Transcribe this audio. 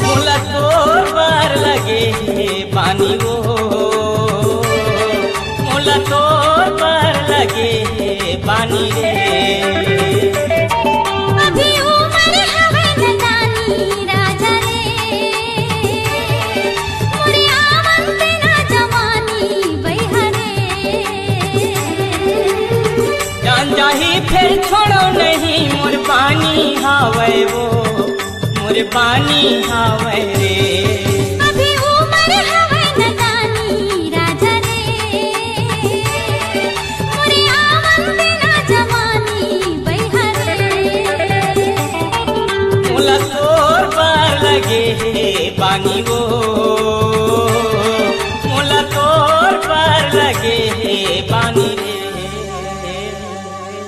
मोला तोर बार लगे पानी वो, मोला तोर बार लगे पानी रे। अभी उमर हवे नदानी राजा रे, मोरे आवन तेरा जवानी बहरे। जान जाही फिर छोड़ो नहीं मोर पानी हावे वो, मोर पानी हावे रे। अभी उमर हवे नदानी राजा रे, मोरे आवन तेरा जवानी बहरे। मोला तोर बार लगे पानी वो, मोला तोर बार लगे पानी रे।